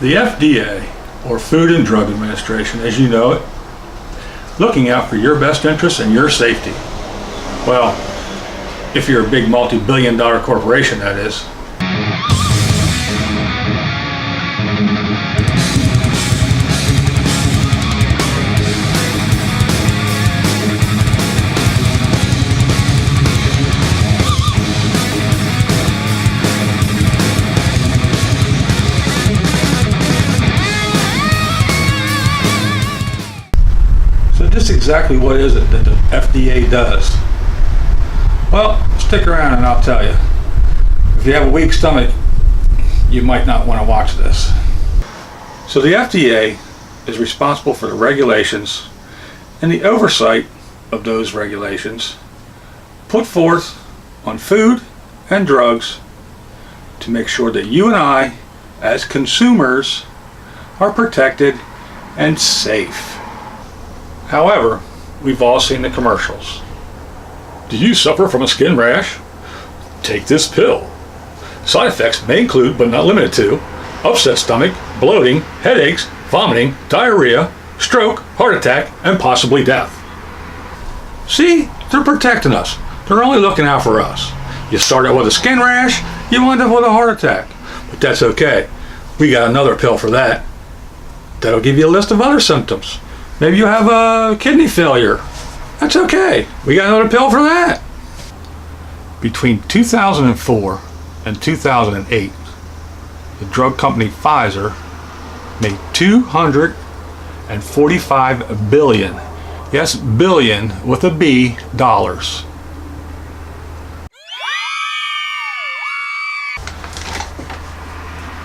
The FDA, or Food and Drug Administration, as you know it, looking out for your best interests and your safety. Well, if you're a big multi-billion-dollar corporation, that is. Just exactly what is it that the FDA does? Well, stick around and I'll tell you. If you have a weak stomach, you might not want to watch this. So the FDA is responsible for the regulations and the oversight of those regulations put forth on food and drugs to make sure that you and I, as consumers, are protected and safe. However, we've all seen the commercials. Do you suffer from a skin rash? Take this pill. Side effects may include, but not limited to, upset stomach, bloating, headaches, vomiting, diarrhea, stroke, heart attack, and possibly death. See, they're protecting us. They're only looking out for us. You start out with a skin rash, you wind up with a heart attack. But that's okay. We got another pill for that. That'll give you a list of other symptoms. Maybe you have a kidney failure. That's okay. We got another pill for that. Between 2004 and 2008, the drug company Pfizer made $245 billion, yes, billion with a B, dollars.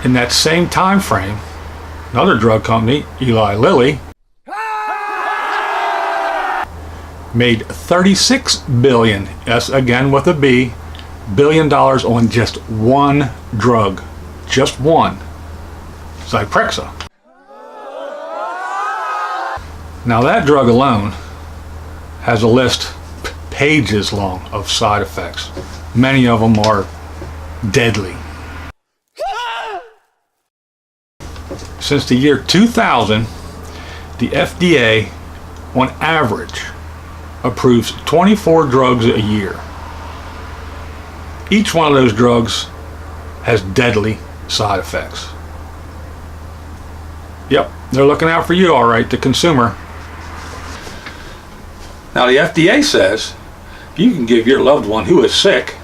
In that same time frame, another drug company, Eli Lilly, made $36 billion, yes, again with a B, billion dollars on just one drug. Just one. Zyprexa. Now that drug alone has a list pages long of side effects. Many of them are deadly. Since the year 2000, the FDA, on average, approves 24 drugs a year. Each one of those drugs has deadly side effects. Yep, they're looking out for you, all right, the consumer. Now the FDA says you can give your loved one who is sick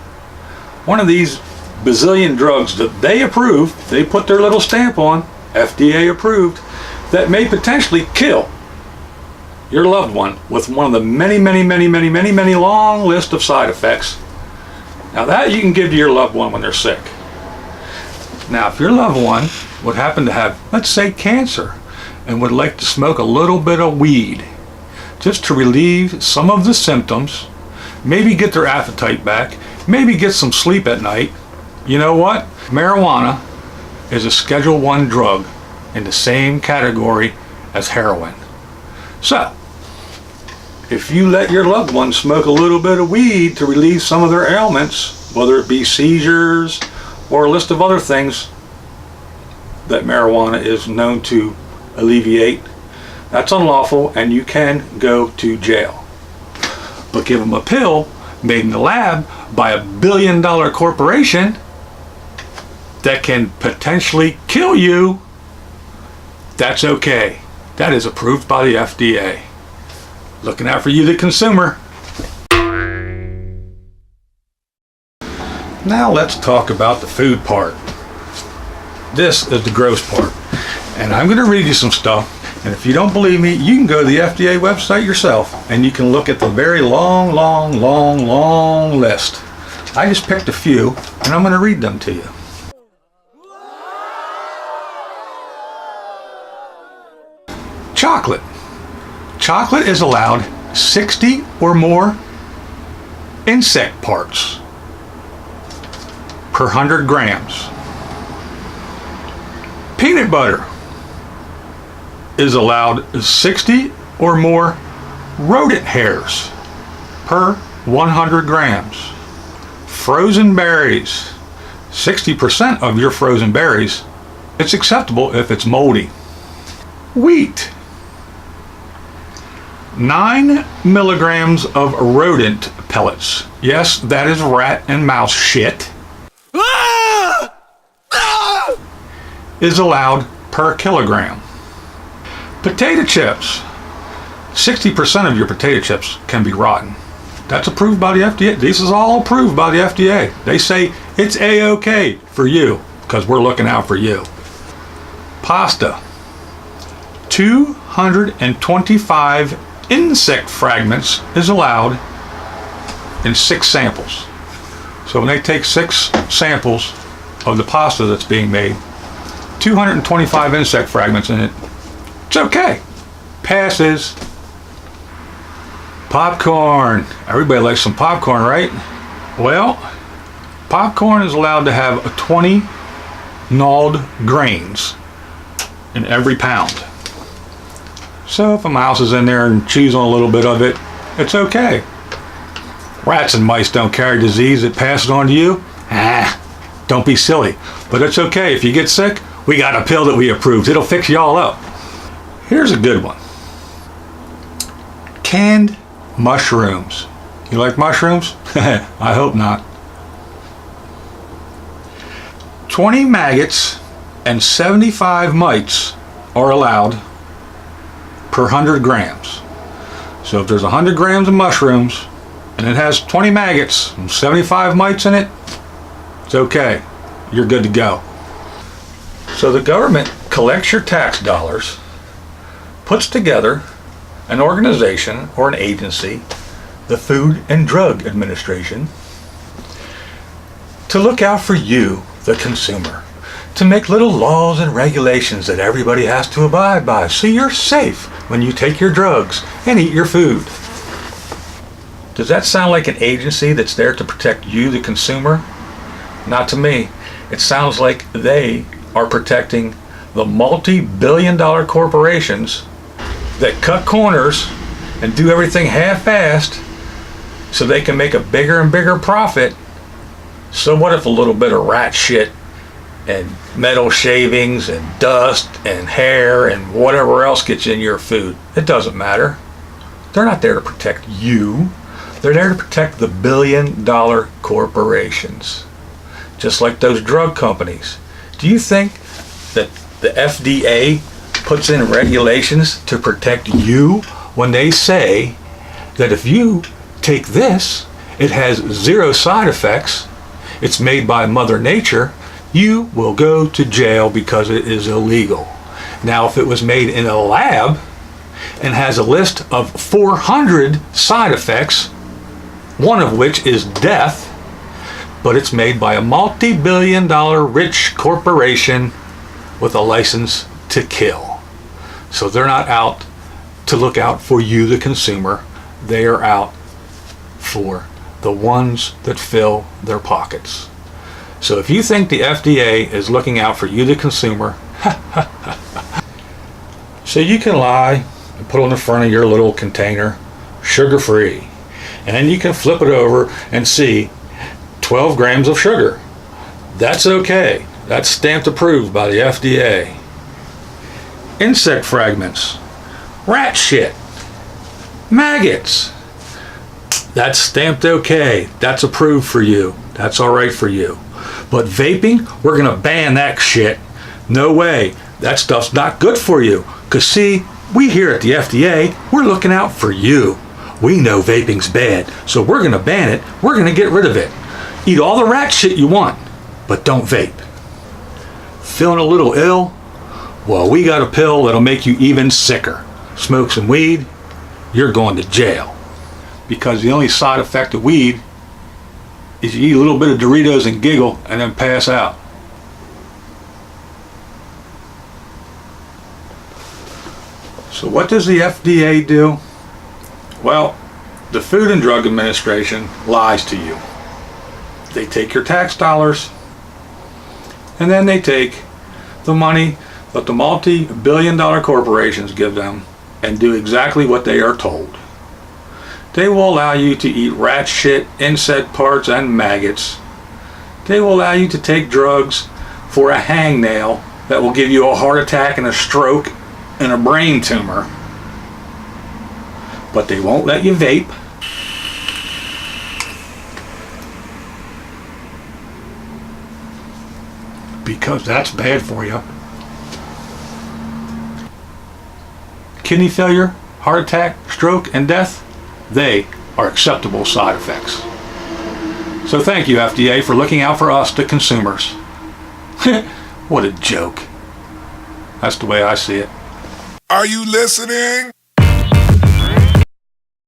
one of these bazillion drugs that they approve, they put their little stamp on, FDA approved, that may potentially kill your loved one with one of the many long list of side effects. Now that you can give to your loved one when they're sick. Now if your loved one would happen to have, let's say, cancer and would like to smoke a little bit of weed just to relieve some of the symptoms, maybe get their appetite back, maybe get some sleep at night, you know what? Marijuana is a Schedule I drug in the same category as heroin. So, if you let your loved one smoke a little bit of weed to relieve some of their ailments, whether it be seizures or a list of other things that marijuana is known to alleviate, that's unlawful and you can go to jail. But give them a pill made in the lab by $1 billion corporation that can potentially kill you, that's okay. That is approved by the FDA. Looking out for you, the consumer. Now let's talk about the food part. This is the gross part. And I'm going to read you some stuff. And if you don't believe me, you can go to the FDA website yourself and you can look at the very long list. I just picked a few and I'm going to read them to you. Chocolate. Chocolate is allowed 60 or more insect parts per 100 grams. Peanut butter is allowed 60 or more rodent hairs per 100 grams. Frozen berries, 60% of your frozen berries It's acceptable if it's moldy. Wheat. 9 milligrams of rodent pellets. Yes, that is rat and mouse shit. Is allowed per kilogram. Potato chips. 60% of your potato chips can be rotten. That's approved by the FDA. This is all approved by the FDA. They say it's A-OK for you because we're looking out for you. Pasta. 225 insect fragments is allowed in 6 samples. So when they take 6 samples of the pasta that's being made, 225 insect fragments in it, it's okay. Passes. Popcorn. Everybody likes some popcorn, right? Well, popcorn is allowed to have 20 gnawed grains in every pound. So if a mouse is in there and chews on a little bit of it, it's okay. Rats and mice don't carry disease that passes on to you. Don't be silly. But it's okay. If you get sick, we got a pill that we approved. It'll fix you all up. Here's a good one. Canned mushrooms. You like mushrooms? I hope not. 20 maggots and 75 mites are allowed per 100 grams. So if there's 100 grams of mushrooms and it has 20 maggots and 75 mites in it, it's okay. You're good to go. So the government collects your tax dollars, puts together an organization or an agency, the Food and Drug Administration, to look out for you, the consumer, to make little laws and regulations that everybody has to abide by so you're safe when you take your drugs and eat your food. Does that sound like an agency that's there to protect you, the consumer? Not to me. It sounds like they are protecting the multi-billion-dollar corporations that cut corners and do everything half-assed so they can make a bigger and bigger profit. So what if a little bit of rat shit and metal shavings and dust and hair and whatever else gets in your food? It doesn't matter. They're not there to protect you. They're there to protect the billion-dollar corporations. Just like those drug companies. Do you think that the FDA puts in regulations to protect you when they say that if you take this, it has 0 side effects, it's made by Mother Nature, you will go to jail because it is illegal. Now, if it was made in a lab and has a list of 400 side effects, one of which is death, but it's made by a multi-billion-dollar rich corporation with a license to kill. So they're not out to look out for you, the consumer. They are out for the ones that fill their pockets. So if you think the FDA is looking out for you, the consumer, so you can lie and put on the front of your little container, sugar-free, and you can flip it over and see 12 grams of sugar. That's okay. That's stamped approved by the FDA. Insect fragments, rat shit, maggots. That's stamped okay. That's approved for you. That's all right for you. But vaping, we're gonna ban that shit. No way. That stuff's not good for you. Cause see, we here at the FDA, we're looking out for you. We know vaping's bad, so we're gonna ban it. We're gonna get rid of it. Eat all the rat shit you want, but don't vape. Feeling a little ill? Well, we got a pill that'll make you even sicker. Smoke some weed, you're going to jail. Because the only side effect of weed is you eat a little bit of Doritos and giggle and then pass out. So what does the FDA do? Well, the Food and Drug Administration lies to you. They take your tax dollars and then they take the money that the multi-billion-dollar corporations give them and do exactly what they are told. They will allow you to eat rat shit, insect parts, and maggots. They will allow you to take drugs for a hangnail that will give you a heart attack and a stroke and a brain tumor. But they won't let you vape. Because that's bad for you. Kidney failure, heart attack, stroke, and death, they are acceptable side effects. So thank you, FDA, for looking out for us, the consumers. What a joke. That's the way I see it. Are you listening?